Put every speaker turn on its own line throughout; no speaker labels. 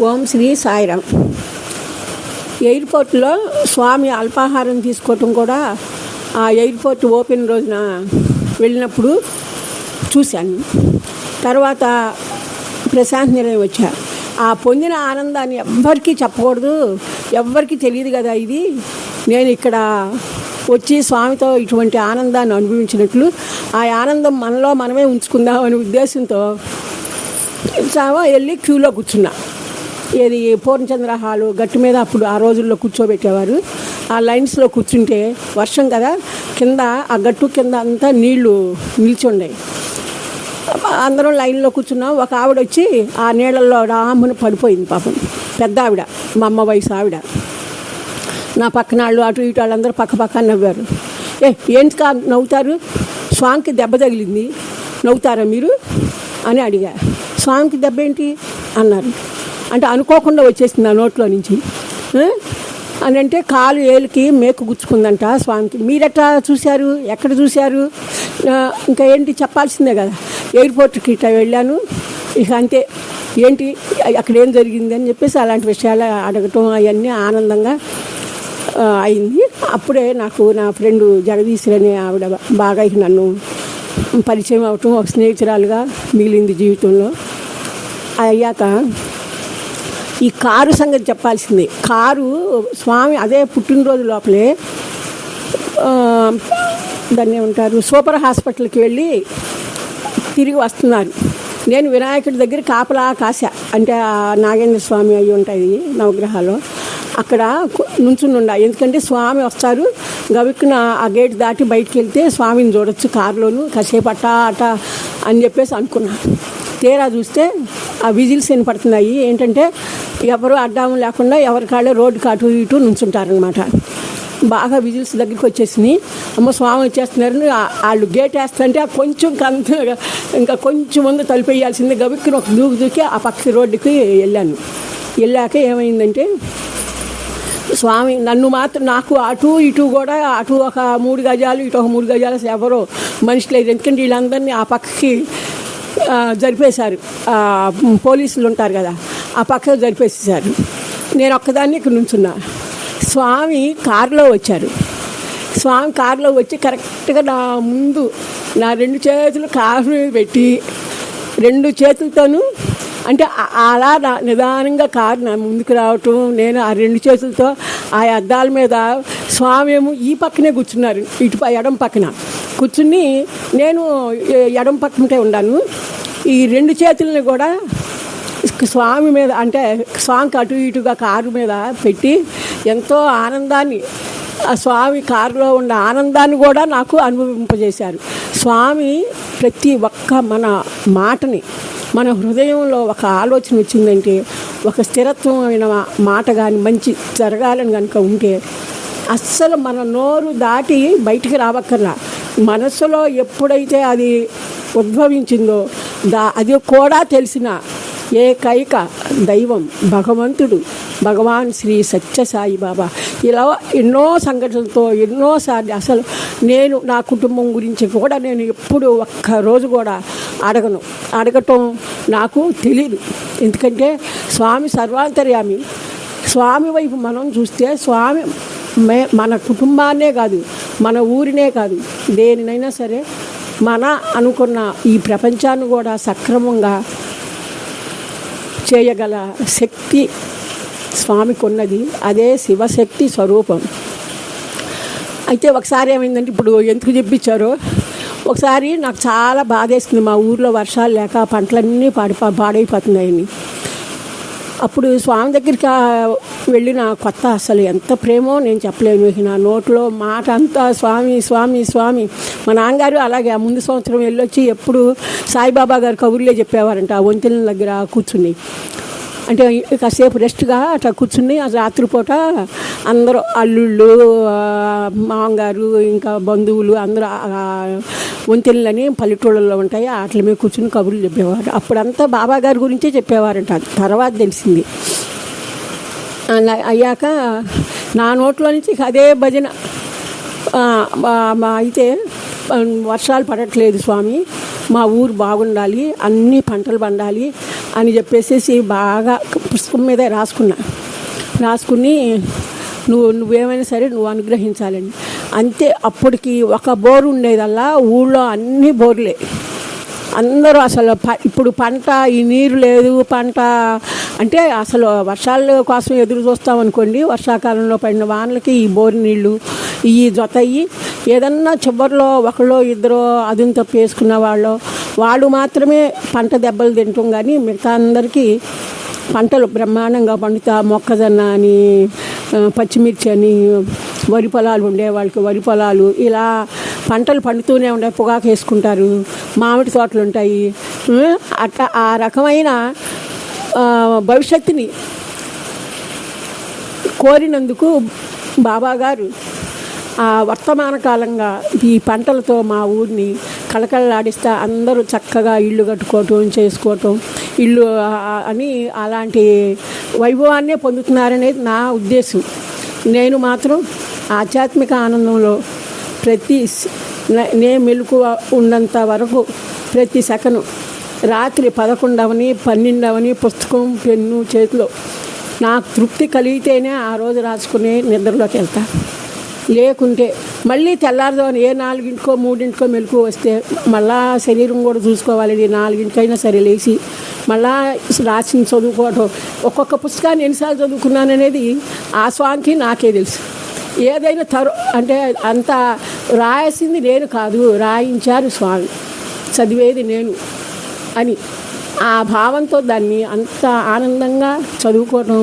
ఓం శ్రీ సాయిరామ్. ఎయిర్పోర్ట్లో స్వామి అల్పాహారం తీసుకోవటం కూడా ఆ ఎయిర్పోర్ట్ ఓపెన్ రోజున వెళ్ళినప్పుడు చూశాను. తర్వాత ప్రశాంత్ నిలయం వచ్చా. ఆ పొందిన ఆనందాన్ని ఎవ్వరికీ చెప్పకూడదు, ఎవ్వరికీ తెలియదు కదా. ఇది నేను ఇక్కడ వచ్చి స్వామితో ఇటువంటి ఆనందాన్ని అనుభవించినట్లు ఆ ఆనందం మనలో మనమే ఉంచుకుందాం అనే ఉద్దేశంతో వెళ్ళి క్యూలో కూర్చున్నా. ఏది పూర్ణచంద్ర హాలు గట్టి మీద అప్పుడు ఆ రోజుల్లో కూర్చోబెట్టేవారు. ఆ లైన్స్లో కూర్చుంటే వర్షం కదా, కింద ఆ గట్టు కింద అంతా నీళ్లు నిల్చుండే. అందరం లైన్లో కూర్చున్నాం. ఒక ఆవిడ వచ్చి ఆ నీళ్ళల్లో రామును పడిపోయింది. పాపం పెద్ద ఆవిడ, మా అమ్మ వయసు ఆవిడ. నా పక్కన వాళ్ళు అటు ఇటు వాళ్ళందరూ పక్క నవ్వారు. ఏంటి నవ్వుతారు, స్వామికి దెబ్బ తగిలింది, నవ్వుతారా మీరు అని అడిగా. స్వామికి దెబ్బ ఏంటి అన్నారు. అంటే అనుకోకుండా వచ్చేసింది ఆ నోట్లో నుంచి. అని అంటే కాలు ఏలికి మేకు గుచ్చుకుందంట స్వామికి. మీరెట్టా చూశారు, ఎక్కడ చూశారు? ఇంకా ఏంటి చెప్పాల్సిందే కదా. ఎయిర్పోర్ట్కి ఇట్లా వెళ్ళాను, ఇక అంతే, ఏంటి అక్కడ ఏం జరిగింది అని చెప్పేసి అలాంటి విషయాలు అడగటం అవన్నీ ఆనందంగా అయింది. అప్పుడే నాకు నా ఫ్రెండు జగదీశ్వరి అనే ఆవిడ బాగా నన్ను పరిచయం అవటం, ఒక స్నేహితురాలుగా మిగిలింది జీవితంలో. అయ్యాక ఈ కారు సంగతి చెప్పాల్సింది. కారు స్వామి అదే పుట్టినరోజు లోపలే దాన్ని ఏమంటారు, సూపర్ హాస్పిటల్కి వెళ్ళి తిరిగి వస్తున్నారు. నేను వినాయకుడి దగ్గర కాపలా కాశా, అంటే నాగేంద్ర స్వామి అవి ఉంటాయి నవగ్రహాలు, అక్కడ నుంచుని ఉండా. ఎందుకంటే స్వామి వస్తారు, గవిక్కున ఆ గేట్ దాటి బయటికి వెళ్తే స్వామిని చూడొచ్చు కారులోను, కాసేపు అట అని చెప్పేసి అనుకున్నా. తీరా చూస్తే ఆ విజిల్స్ వినపడుతున్నాయి. ఏంటంటే ఎవరు అడ్డాము లేకుండా ఎవరికాళ్ళే రోడ్డుకి అటు ఇటు నుంచుంటారనమాట. బాగా విజిల్స్ దగ్గరికి వచ్చేసినాయి. అమ్మ స్వామి వచ్చేస్తున్నారు. వాళ్ళు గేట్ వేస్తారంటే కొంచెం ఇంకా కొంచెం ముందు తలిపేయాల్సిందే. గవిక్కున ఒక దూకి ఆ పక్క రోడ్డుకి వెళ్ళాక ఏమైందంటే స్వామి నన్ను మాత్రం, నాకు అటు ఇటు కూడా, అటు ఒక 3 గజాలు ఇటు ఒక 3 గజాలు ఎవరో మనుషులు లేదు. ఎందుకంటే వీళ్ళందరినీ ఆ పక్కకి జరిపేశారు. పోలీసులు ఉంటారు కదా, ఆ పక్కకు జరిపేసేసారు. నేను ఒక్కదాన్ని ఇక్కడ నుంచున్నా. స్వామి కారులో వచ్చారు. స్వామి కారులో వచ్చి కరెక్ట్గా నా ముందు నా 2 చేతులు కారు మీద పెట్టి 2 చేతులతోనూ, అంటే అలా నిదానంగా కారు నా ముందుకు రావటం, నేను ఆ 2 చేతులతో ఆ అద్దాల మీద, స్వామి ఏమో ఈ పక్కనే కూర్చున్నారు, ఇటు ఎడం పక్కన కూర్చుని, నేను ఎడం పక్కనే ఉన్నాను. ఈ 2 చేతులని కూడా స్వామి మీద, అంటే స్వామికి అటు ఇటుగా కారు మీద పెట్టి ఎంతో ఆనందాన్ని, ఆ స్వామి కారులో ఉన్న ఆనందాన్ని కూడా నాకు అనుభవింపజేశారు. స్వామి ప్రతి ఒక్క మన మాటని, మన హృదయంలో ఒక ఆలోచన వచ్చిందంటే, ఒక స్థిరత్వమైన మాట కానీ మంచి జరగాలని కనుక ఉంటే అస్సలు మన నోరు దాటి బయటికి రావక్కర్లా. మనస్సులో ఎప్పుడైతే అది ఉద్భవించిందో అది కూడా తెలిసిన ఏకైక దైవం భగవంతుడు, భగవాన్ శ్రీ సత్యసాయి బాబా. ఇలా ఎన్నో సంఘటనలతో ఎన్నోసార్లు, అసలు నేను నా కుటుంబం గురించి కూడా నేను ఎప్పుడు ఒక్కరోజు కూడా అడగటం నాకు తెలియదు. ఎందుకంటే స్వామి సర్వాంతర్యామి. స్వామి వైపు మనం చూస్తే స్వామి మన కుటుంబాన్నే కాదు, మన ఊరినే కాదు, దేనినైనా సరే మన అనుకున్న ఈ ప్రపంచాన్ని కూడా సక్రమంగా చేయగల శక్తి స్వామికి ఉన్నది. అదే శివశక్తి స్వరూపం. అయితే ఒకసారి ఏమైందంటే, ఇప్పుడు ఎందుకు చెప్పించారో, ఒకసారి నాకు చాలా బాధేస్తుంది. మా ఊర్లో వర్షాలు లేక పంటలన్నీ పాడైపోతున్నాయని. అప్పుడు స్వామి దగ్గరికి వెళ్ళిన కొత్త, అసలు ఎంత ప్రేమో నేను చెప్పలేను. నా నోట్లో మాట అంతా స్వామి స్వామి స్వామి. మా నాన్నగారు అలాగే ఆ ముందు సంవత్సరం వెళ్ళొచ్చి ఎప్పుడు సాయిబాబా గారు కబుర్లే చెప్పేవారంట. ఆ వంతెన దగ్గర కూర్చుని, అంటే కాసేపు రెస్ట్గా అట్లా కూర్చుని, ఆ రాత్రిపూట అందరూ అల్లుళ్ళు, మామగారు, ఇంకా బంధువులు అందరూ వంతెనలని పల్లెటూళ్ళలో ఉంటాయి, వాటి మీద కూర్చుని కబుర్లు చెప్పేవారు. అప్పుడంతా బాబా గారి గురించే చెప్పేవారంట. తర్వాత తెలిసింది. అయ్యాక నా నోట్లో నుంచి అదే భజన. అయితే వర్షాలు పడట్లేదు స్వామి, మా ఊరు బాగుండాలి, అన్ని పంటలు పండాలి అని చెప్పేసి బాగా పుస్తకం మీద రాసుకుని నువ్వేమైనా సరే నువ్వు అనుగ్రహించాలని. అంతే. అప్పటికి ఒక బోరు ఉండేదల్లా, ఊళ్ళో అన్ని బోర్లే. అందరూ అసలు ఇప్పుడు పంట ఈ నీరు లేదు, పంట అంటే అసలు వర్షాల కోసం ఎదురు చూస్తామనుకోండి. వర్షాకాలంలో పడిన వానలకి ఈ బోరు నీళ్ళు ఈ జొతయ్యి ఏదన్నా చివరిలో ఒకళ్ళో ఇద్దరు అదును తప్పు వేసుకున్న వాళ్ళు మాత్రమే పంట దెబ్బలు తింటాం. కానీ మిగతా అందరికీ పంటలు బ్రహ్మాండంగా పండుతా. మొక్కజొన్న అని, పచ్చిమిర్చి అని, వరి పొలాలు ఉండే వాళ్ళకి వరి పొలాలు, ఇలా పంటలు పండుతూనే ఉండే. పొగాకు వేసుకుంటారు, మామిడి తోటలు ఉంటాయి. అట్లా ఆ రకమైన భవిష్యత్తుని కోరినందుకు బాబాగారు ఆ వర్తమాన కాలంగా ఈ పంటలతో మా ఊరిని కళకళలాడిస్తా అందరూ చక్కగా ఇల్లు కట్టుకోవటం, చేసుకోవటం, ఇల్లు అని అలాంటి వైభవాన్నే పొందుతున్నారనేది నా ఉద్దేశం. నేను మాత్రం ఆధ్యాత్మిక ఆనందంలో నేను మెలకువ ఉన్నంత వరకు ప్రతి సెకను రాత్రి 11 అవని 12 అవని పుస్తకం పెన్ను చేతిలో నాకు తృప్తి కలిగితేనే ఆ రోజు రాసుకుని నిద్రలోకి వెళ్తా. లేకుంటే మళ్ళీ తెల్లారుదామని 4 3 మెలకువ వస్తే మళ్ళా శరీరం కూడా చూసుకోవాలి. 4 సరే లేచి మళ్ళా రాసి చదువుకోవటం. ఒక్కొక్క పుస్తకాన్ని ఎన్నిసార్లు చదువుకున్నాననేది ఆ స్వామికి నాకే తెలుసు. ఏదైనా అంటే అంత రాయాల్సింది నేను కాదు, రాయించారు స్వామి, చదివేది నేను అని ఆ భావంతో దాన్ని అంత ఆనందంగా చదువుకోవటం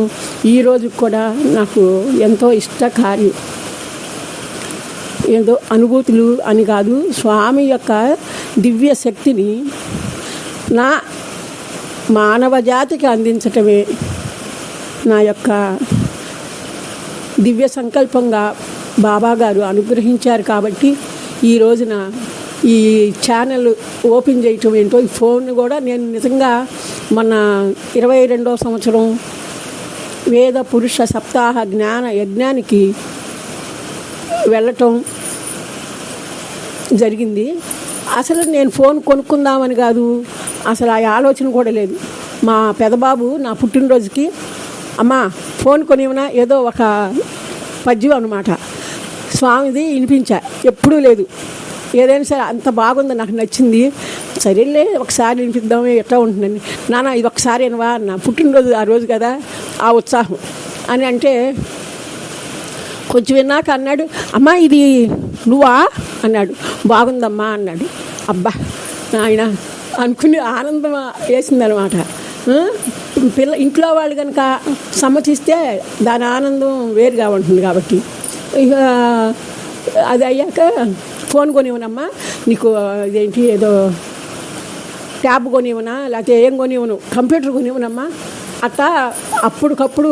ఈ రోజుకి కూడా నాకు ఎంతో ఇష్ట కార్యం. ఏదో అనుభూతులు అని కాదు, స్వామి యొక్క దివ్య శక్తిని నా మానవ జాతికి అందించటమే నా యొక్క దివ్య సంకల్పంగా బాబాగారు అనుగ్రహించారు. కాబట్టి ఈ రోజున ఈ ఛానల్ ఓపెన్ చేయటం ఏంటో, ఈ ఫోన్ కూడా నేను నిజంగా మొన్న 22వ సంవత్సరం వేద పురుష సప్తాహ జ్ఞాన యజ్ఞానికి వెళ్ళటం జరిగింది. అసలు నేను ఫోన్ కొనుక్కుందామని కాదు, అసలు ఆ ఆలోచన కూడా లేదు. మా పెదబాబు నా పుట్టినరోజుకి అమ్మా ఫోన్ కొనివనా ఏదో ఒక పద్యం అనమాట స్వామిది వినిపించా. ఎప్పుడూ లేదు. ఏదైనా సరే అంత బాగుంది, నాకు నచ్చింది, సరేలే ఒకసారి వినిపిద్దామే ఎట్లా ఉంటుందని. నాన్న ఇది ఒకసారి వినవా అన్న, పుట్టినరోజు ఆ రోజు కదా, ఆ ఉత్సాహం అని అంటే కొంచెం విన్నాక అన్నాడు, అమ్మా ఇది నువ్వా అన్నాడు. బాగుందమ్మా అన్నాడు. అబ్బా ఆయన అనుకుని ఆనందం వేసిందనమాట. ఇంట్లో వాళ్ళు కనుక సమ్మతిస్తే దాని ఆనందం వేరుగా ఉంటుంది. కాబట్టి ఇక అది అయ్యాక ఫోన్ కొనివ్వనమ్మా, నీకు ఇదేంటి ఏదో ట్యాబ్ కొనివ్వనా, లేకపోతే ఏం కొనివ్వను, కంప్యూటర్ కొనివ్వనమ్మా అట్టా అప్పటికప్పుడు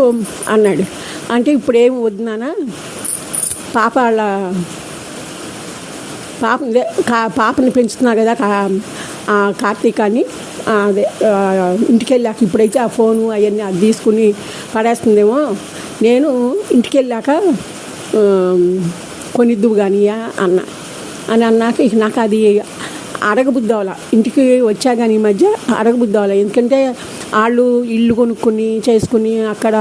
అన్నాడు. అంటే ఇప్పుడు ఏమి వద్దునానా, పాపని పెంచుతున్నా కదా కార్తీకాన్ని, అదే ఇంటికి వెళ్ళాక ఇప్పుడైతే ఆ ఫోను అవన్నీ అది తీసుకుని పడేస్తుందేమో, నేను ఇంటికి వెళ్ళాక కొనిద్దువు కానీ అన్నాక ఇక నాకు అది అడగబుద్ధి అవ్వాల. ఇంటికి వచ్చా కానీ ఈ మధ్య అడగబుద్ధి అవ్వాల. ఎందుకంటే వాళ్ళు ఇల్లు కొనుక్కుని చేసుకుని అక్కడ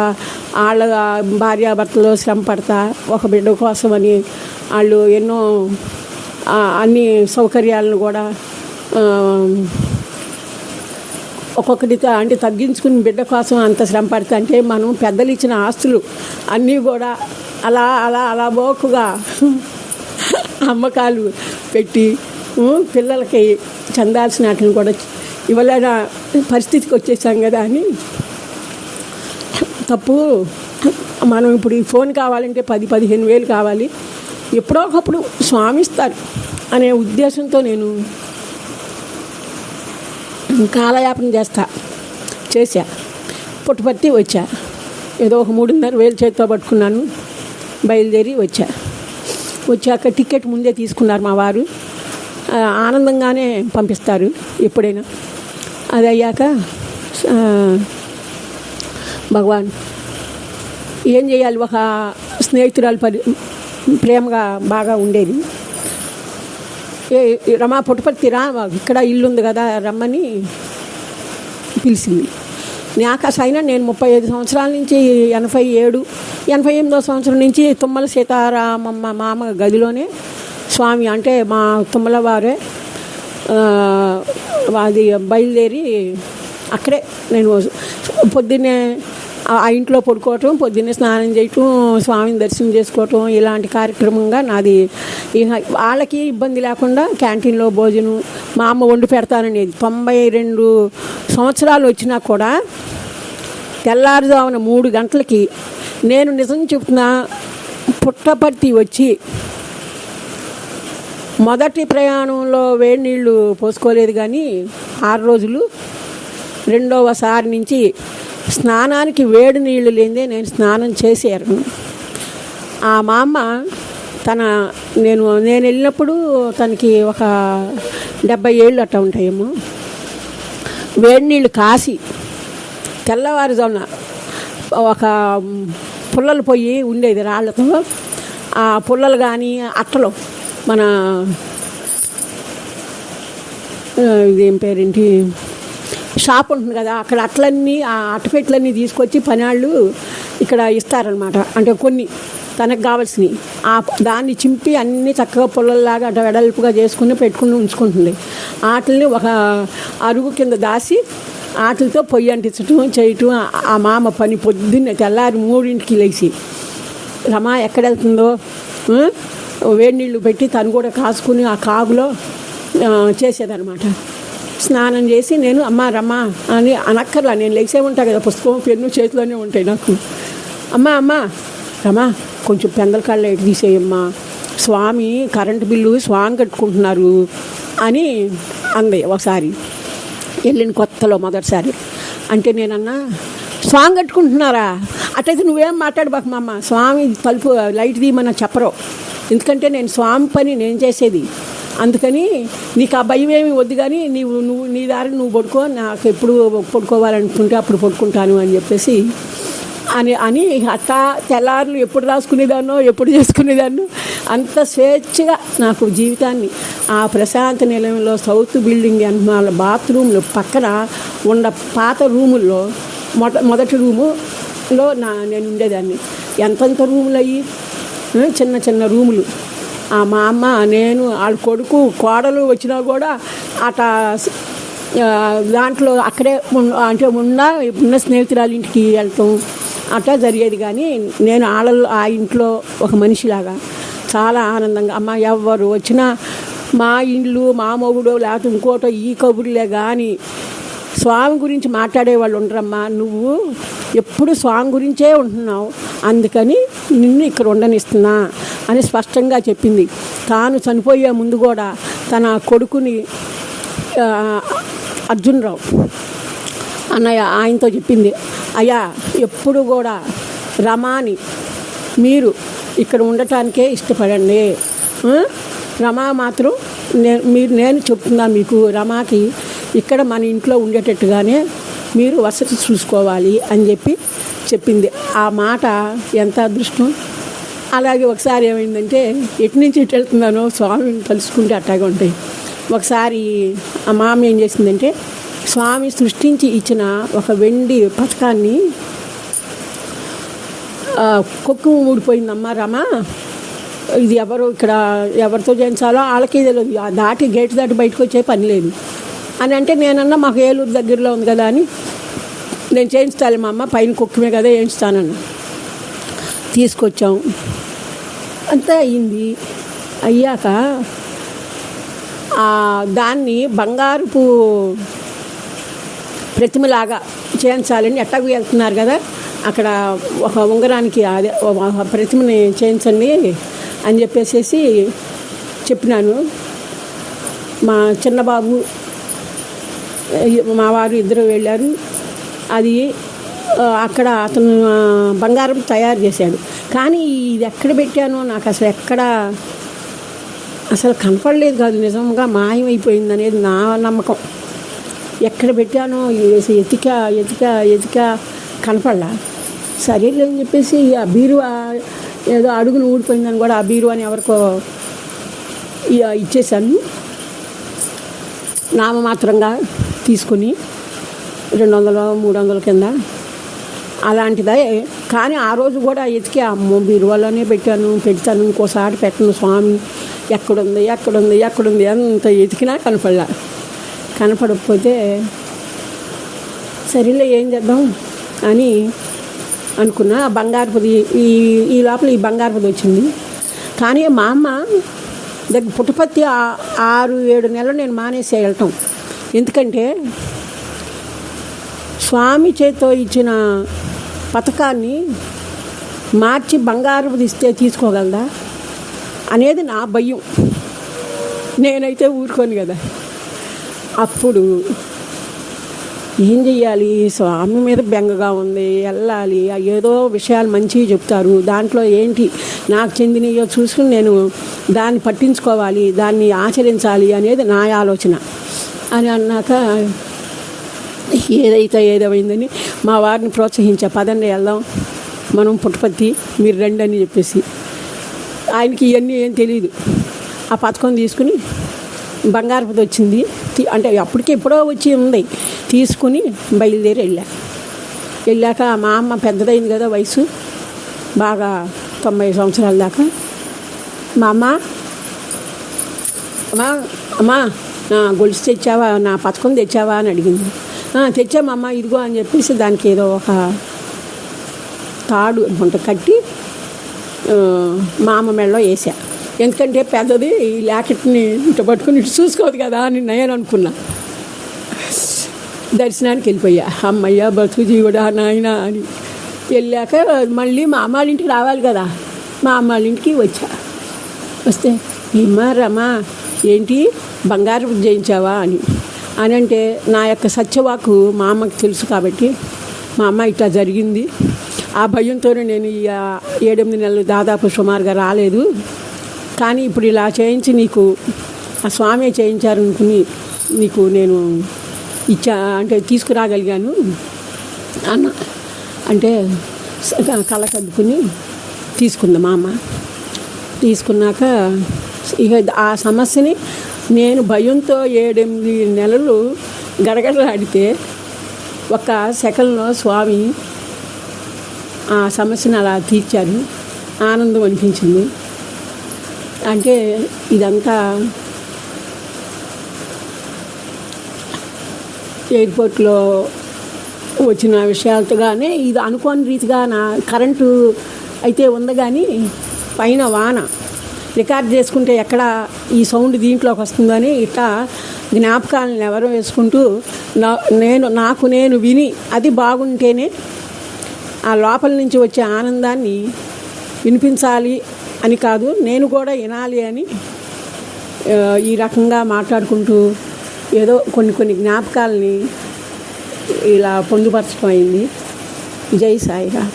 వాళ్ళ భార్యాభర్తలు శ్రమ పడతా ఒక బిడ్డ కోసమని వాళ్ళు ఎన్నో అన్ని సౌకర్యాలను కూడా ఒక్కొక్కటితో అంటే తగ్గించుకుని బిడ్డ కోసం అంత శ్రమ పడతా అంటే మనం పెద్దలు ఇచ్చిన ఆస్తులు అన్నీ కూడా అలా అలా అలా బోకుగా అమ్మకాలు పెట్టి పిల్లలకి చెందాల్సిన వాటిని కూడా ఇవ్వలేన పరిస్థితికి వచ్చేసాం కదా అని తప్పు. మనం ఇప్పుడు ఈ ఫోన్ కావాలంటే 10-15 వేలు కావాలి, ఎప్పుడో ఒకప్పుడు స్వామి ఇస్తారు అనే ఉద్దేశంతో నేను కాలయాపన చేశా. పుట్టపర్తి వచ్చా, ఏదో ఒక 3,500 చేతితో పట్టుకున్నాను, బయలుదేరి వచ్చాక టికెట్ ముందే తీసుకున్నారు మా వారు. ఆనందంగానే పంపిస్తారు ఎప్పుడైనా. అది అయ్యాక భగవాన్ ఏం చేయాలి, ఒక స్నేహితురాలు ప్రేమగా బాగా ఉండేది. రమా పుట్టపర్తి రా, ఇక్కడ ఇల్లు ఉంది కదా రమ్మని పిలిచింది. నాకు అయినా నేను 35 సంవత్సరాల నుంచి 88 సంవత్సరం నుంచి తుమ్మల సీతారామమ్మ మామ గదిలోనే స్వామి అంటే మా తుమ్మల వారే అది బయలుదేరి అక్కడే నేను పొద్దున్నే ఆ ఇంట్లో పడుకోవటం, పొద్దున్నే స్నానం చేయటం, స్వామిని దర్శనం చేసుకోవటం ఇలాంటి కార్యక్రమంగా నాది. వాళ్ళకి ఇబ్బంది లేకుండా క్యాంటీన్లో భోజనం మా అమ్మ వండి పెడతాననేది. 92 సంవత్సరాలు వచ్చినా కూడా తెల్లారుజామున 3 గంటలకి నేను నిజం చెప్తున్నా పుట్టపర్తి వచ్చి మొదటి ప్రయాణంలో వేడి నీళ్ళు పోసుకోలేదు, కానీ 6 రోజులు రెండవసారి నుంచి స్నానానికి వేడి నీళ్ళు లేదే నేను స్నానం చేశాను. ఆ మా అమ్మ నేను వెళ్ళినప్పుడు తనకి ఒక 70 ఏళ్ళు అట్లా ఉంటాయేమో. వేడి నీళ్ళు కాసి తెల్లవారుజామున ఒక పుల్లలు పొయ్యి ఉండేది రాళ్ళతో, ఆ పుల్లలు కానీ అట్టలు మన ఇదేం పేరేంటి షాప్ ఉంటుంది కదా, అక్కడ అట్లన్నీ ఆ అట్టపెట్లన్నీ తీసుకొచ్చి పనాళ్ళు ఇక్కడ ఇస్తారనమాట. అంటే కొన్ని తనకు కావాల్సినవి దాన్ని చింపి అన్నీ చక్కగా పుల్లల్లాగా అట్లా వెడల్పుగా చేసుకుని పెట్టుకుని ఉంచుకుంటుంది. వాటిని ఒక అరుగు కింద దాసి వాటితో పొయ్యి అంటించటం చేయటం ఆ మామ పని. పొద్దున్నే తెల్లారి 3ంటికి లేచి రమా ఎక్కడ వెళ్తుందో వేడి నీళ్ళు పెట్టి తను కూడా కాసుకుని ఆ కాగులో చేసేదనమాట. స్నానం చేసి నేను అమ్మ రమ్మా అని అనక్కర్లా, నేను లేచే ఉంటా కదా, పుస్తకం పెన్ను చేతిలోనే ఉంటాయి నాకు. అమ్మ రమా కొంచెం పెందల కాళ్ళు ఎటు తీసేయమ్మా, స్వామి కరెంటు బిల్లు స్వామి కట్టుకుంటున్నారు అని అంది ఒకసారి వెళ్ళిన కొత్తలో మొదటిసారి. అంటే నేనన్నా స్వామి కట్టుకుంటున్నారా, అట్లయితే నువ్వేం మాట్లాడబాకు మా అమ్మ, స్వామి తలుపు లైట్ తీయమన్నా చెప్పరు, ఎందుకంటే నేను స్వామి పని నేను చేసేది, అందుకని నీకు ఆ భయం ఏమి వద్దు, కానీ నువ్వు నీ దారి నువ్వు పడుకో, నాకు ఎప్పుడు పడుకోవాలనుకుంటే అప్పుడు పడుకుంటాను అని చెప్పేసి అని అట్టా తెల్లారులు ఎప్పుడు రాసుకునేదాన్నో ఎప్పుడు చేసుకునేదాన్నో అంత స్వేచ్ఛగా నాకు జీవితాన్ని ఆ ప్రశాంత నిలయంలో సౌత్ బిల్డింగ్ అంటున్న బాత్రూమ్లు పక్కన ఉన్న పాత రూముల్లో మొదటి రూములో నేను ఉండేదాన్ని. ఎంతంత రూములు అయ్యి చిన్న చిన్న రూములు. మా అమ్మ నేను వాళ్ళ కొడుకు కోడలు వచ్చినా కూడా అట్లా దాంట్లో అక్కడే అంటే ఉన్న స్నేహితురాలు ఇంటికి వెళ్తాం అట్లా జరిగేది. కానీ నేను ఆ ఇంట్లో ఒక మనిషిలాగా చాలా ఆనందంగా, అమ్మ ఎవరు వచ్చినా మా ఇల్లు మా మొగుడు లేకపోతే ఇంకోటో ఈ కబుర్లే కానీ స్వామి గురించి మాట్లాడేవాళ్ళు ఉండరమ్మా, నువ్వు ఎప్పుడు స్వామి గురించే ఉంటున్నావు, అందుకని నిన్ను ఇక్కడ ఉండనిస్తున్నా అని స్పష్టంగా చెప్పింది. తాను చనిపోయే ముందు కూడా తన కొడుకుని అర్జునరావు అన్నయ్య ఆయనతో చెప్పింది, అయ్యా ఎప్పుడు కూడా రమాని మీరు ఇక్కడ ఉండటానికే ఇష్టపడండి, రమా మాత్రం నేను చెప్తున్నాను మీకు, రమాకి ఇక్కడ మన ఇంట్లో ఉండేటట్టుగానే మీరు వసతి చూసుకోవాలి అని చెప్పింది. ఆ మాట ఎంత అదృష్టం. అలాగే ఒకసారి ఏమైందంటే ఎటు నుంచి ఎటు వెళ్తున్నానో స్వామిని తలుసుకుంటే అట్టాగా ఉంటాయి. ఒకసారి ఆ మామ ఏం చేసిందంటే స్వామి సృష్టించి ఇచ్చిన ఒక వెండి పథకాన్ని కొక్కు ఊడిపోయిందమ్మా రమా, ఇది ఎవరితో చేయించాలో వాళ్ళకి తెలియదు, దాటి గేటు దాటి బయటకు వచ్చే పని లేదు అని అంటే నేనన్నా మాకు ఏలూరు దగ్గరలో ఉంది కదా అని నేను చేయించాలి మా అమ్మ, పైన కుక్కమే కదా చేయించుతానన్న. తీసుకొచ్చాం, అంతా అయింది. అయ్యాక దాన్ని బంగారుపు ప్రతిమలాగా చేయించాలని ఎట్టకు వెళ్తున్నారు కదా, అక్కడ ఒక ఉంగరానికి అదే ఒక ప్రతిమని చేయించండి అని చెప్పేసి చెప్పినాను. మా చిన్నబాబు మా వారు ఇద్దరు వెళ్ళారు. అది అక్కడ అతను బంగారం తయారు చేశాడు, కానీ ఇది ఎక్కడ పెట్టానో నాకు అసలు కనపడలేదు కాదు, నిజంగా మాయమైపోయింది అనేది నా నమ్మకం. ఎక్కడ పెట్టానో ఎతిక కనపడలా. సరేలే అని చెప్పేసి ఆ బీరువా ఏదో అడుగును ఊడిపోయిందని కూడా ఆ బీరువాని ఎవరికో ఇచ్చేసాను నామమాత్రంగా తీసుకుని. 200 300 కింద అలాంటిదే. కానీ ఆ రోజు కూడా ఎతికి అమ్మో బీరువాలోనే పెడతాను ఇంకోసారి పెట్టను స్వామి, ఎక్కడుంది ఎంత ఎతికినా కనపడకపోతే సరేలే ఏం చేద్దాం అని అనుకున్నా. బంగారపుది ఈ లోపల ఈ బంగారపుది వచ్చింది. కానీ మా అమ్మ పుట్టపర్తి 6-7 నెలలు నేను మానేసి వెళ్ళటం. ఎందుకంటే స్వామి చేతితో ఇచ్చిన పథకాన్ని మార్చి బంగారపుది ఇస్తే తీసుకోగలదా అనేది నా భయం. నేనైతే ఊరుకోను కదా. అప్పుడు ఏం చెయ్యాలి, స్వామి మీద బెంగగా ఉంది, వెళ్ళాలి, ఏదో విషయాలు మంచివి చెప్తారు, దాంట్లో ఏంటి నాకు చెందినయో చూసుకుని నేను దాన్ని పట్టించుకోవాలి, దాన్ని ఆచరించాలి అనేది నా ఆలోచన అని అన్నాక ఏదైందని మా వారిని ప్రోత్సహించా. పదండి వెళ్దాం మనం పుట్టపర్తి, మీరు రండి అని చెప్పేసి. ఆయనకి ఇవన్నీ ఏం తెలియదు. ఆ పథకం తీసుకుని బంగారపుది వచ్చింది, అంటే అప్పటికి ఎప్పుడో వచ్చి ఉంది, తీసుకుని బయలుదేరి వెళ్ళాక మా అమ్మ పెద్దదైంది కదా వయసు, బాగా 90 సంవత్సరాల దాకా. మా అమ్మా నా గొలుసు తెచ్చావా, నా పథకం తెచ్చావా అని అడిగింది. తెచ్చామమ్మ ఇదిగో అని చెప్పేసి దానికి ఏదో ఒక తాడు అనుకుంటా కట్టి మా అమ్మ మెడలో వేసా. ఎందుకంటే పెద్దది ఈ లాకెట్ని ఇటు పట్టుకుని ఇటు చూసుకోదు కదా అని నేను అనుకున్నా. దర్శనానికి వెళ్ళిపోయా. అమ్మయ్య బతుకు జీవుడా నాయన అని వెళ్ళాక మళ్ళీ మా అమ్మ వాళ్ళ ఇంటికి రావాలి కదా. మా అమ్మ వాళ్ళ ఇంటికి వస్తే ఏమ్మా రమా ఏంటి బంగారు చేయించావా అని అంటే నా యొక్క సత్యవాకు మా అమ్మకి తెలుసు కాబట్టి మా అమ్మ ఇట్లా జరిగింది, ఆ భయంతోనే నేను 7-8 నెలలు దాదాపు సుమారుగా రాలేదు, కానీ ఇప్పుడు ఇలా చేయించి నీకు ఆ స్వామి చేయించారనుకుని నీకు నేను అంటే తీసుకురాగలిగాను అన్న అంటే కళ్ళకద్దుకుని తీసుకుంది మా అమ్మ. తీసుకున్నాక ఇక ఆ సమస్యని నేను భయంతో 7-8 నెలలు గడగడలాడితే ఒక సెకండ్లో స్వామి ఆ సమస్యను అలా తీర్చారు. ఆనందం అనిపించింది. అంటే ఇదంతా ఎయిర్పోర్ట్లో వచ్చిన విషయాలతోగానే ఇది అనుకోని రీతిగా నా కరెంటు అయితే ఉంది, కానీ పైన వాన రికార్డ్ చేసుకుంటే ఎక్కడ ఈ సౌండ్ దీంట్లోకి వస్తుందని ఇట్లా జ్ఞాపకాలను ఎవరో వేసుకుంటూ నాకు నేను విని అది బాగుంటేనే ఆ లోపల నుంచి వచ్చే ఆనందాన్ని వినిపించాలి అని కాదు, నేను కూడా వినాలి అని ఈ రకంగా మాట్లాడుకుంటూ ఏదో కొన్ని జ్ఞాపకాలని ఇలా పొందుపరచడం అయింది. జై సాయిరామ్.